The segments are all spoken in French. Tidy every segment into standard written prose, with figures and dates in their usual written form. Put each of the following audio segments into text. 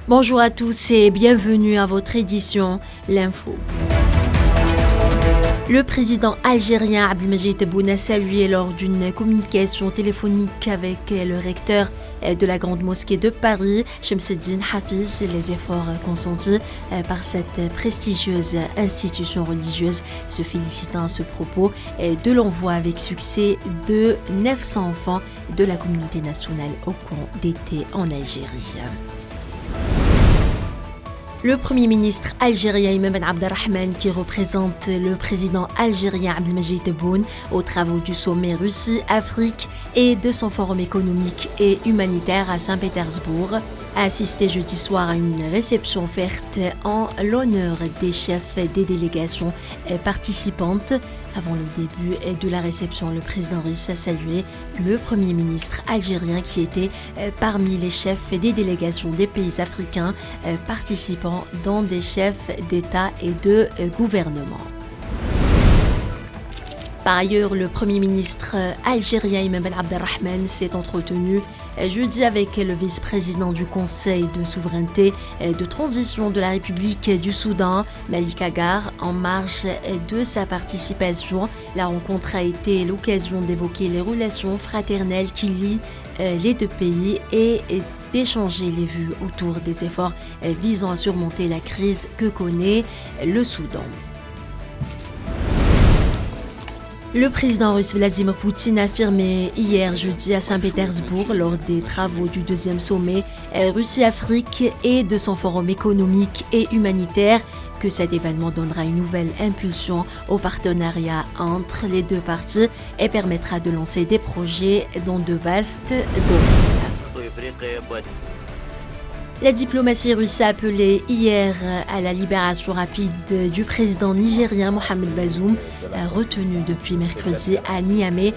Bonjour à tous et bienvenue à votre édition L'Info. Le président algérien Abdelmadjid Tebboune a salué lors d'une communication téléphonique avec le recteur de la Grande Mosquée de Paris, Chemseddine Hafiz, les efforts consentis par cette prestigieuse institution religieuse, se félicitant à ce propos de l'envoi avec succès de 900 enfants de la communauté nationale au camp d'été en Algérie. Le Premier ministre algérien Imam Ben Abdelrahman, qui représente le président algérien Abdelmadjid Tebboune aux travaux du sommet Russie-Afrique et de son forum économique et humanitaire à Saint-Pétersbourg, a assisté jeudi soir à une réception offerte en l'honneur des chefs des délégations participantes. Avant le début de la réception, le président russe a salué le Premier ministre algérien qui était parmi les chefs des délégations des pays africains participant dans des chefs d'État et de gouvernement. Par ailleurs, le Premier ministre algérien Imam Ben Abdelrahman s'est entretenu jeudi avec le vice-président du Conseil de souveraineté et de transition de la République du Soudan, Malik Agar, en marge de sa participation. La rencontre a été l'occasion d'évoquer les relations fraternelles qui lient les deux pays et d'échanger les vues autour des efforts visant à surmonter la crise que connaît le Soudan. Le président russe Vladimir Poutine a affirmé hier jeudi à Saint-Pétersbourg lors des travaux du deuxième sommet Russie-Afrique et de son forum économique et humanitaire que cet événement donnera une nouvelle impulsion au partenariat entre les deux parties et permettra de lancer des projets dans de vastes domaines. La diplomatie russe a appelé hier à la libération rapide du président nigérien Mohamed Bazoum, retenu depuis mercredi à Niamey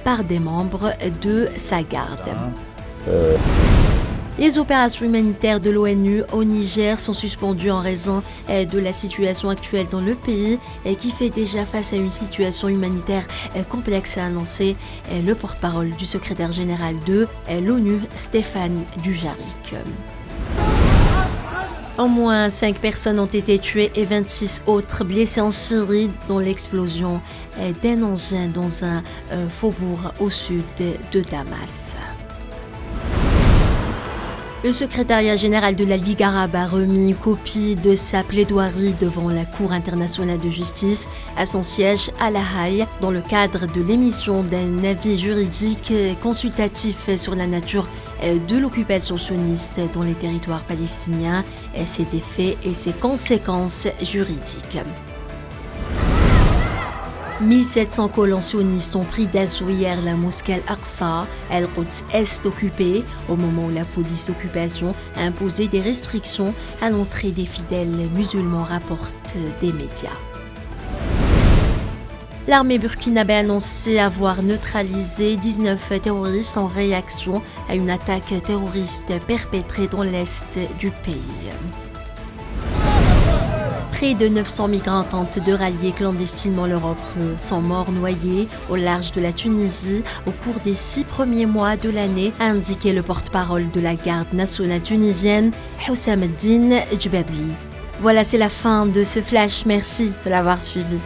par des membres de sa garde. Les opérations humanitaires de l'ONU au Niger sont suspendues en raison de la situation actuelle dans le pays qui fait déjà face à une situation humanitaire complexe, a annoncé le porte-parole du secrétaire général de l'ONU, Stéphane Dujarric. Au moins 5 personnes ont été tuées et 26 autres blessées en Syrie dans l'explosion d'un engin dans un faubourg au sud de Damas. Le secrétariat général de la Ligue arabe a remis une copie de sa plaidoirie devant la Cour internationale de justice à son siège à La Haye dans le cadre de l'émission d'un avis juridique consultatif sur la nature de l'occupation sioniste dans les territoires palestiniens, ses effets et ses conséquences juridiques. 1700 colons sionistes ont pris d'assaut hier la mosquée Al-Aqsa, Al-Quds Est occupée, au moment où la police d'occupation a imposé des restrictions à l'entrée des fidèles musulmans, rapportent des médias. L'armée burkinabé a annoncé avoir neutralisé 19 terroristes en réaction à une attaque terroriste perpétrée dans l'est du pays. Près de 900 migrants tentent de rallier clandestinement l'Europe sont morts noyés au large de la Tunisie au cours des 6 premiers mois de l'année, a indiqué le porte-parole de la garde nationale tunisienne, Houssam Eddine Djebabli. Voilà, c'est la fin de ce flash. Merci de l'avoir suivi.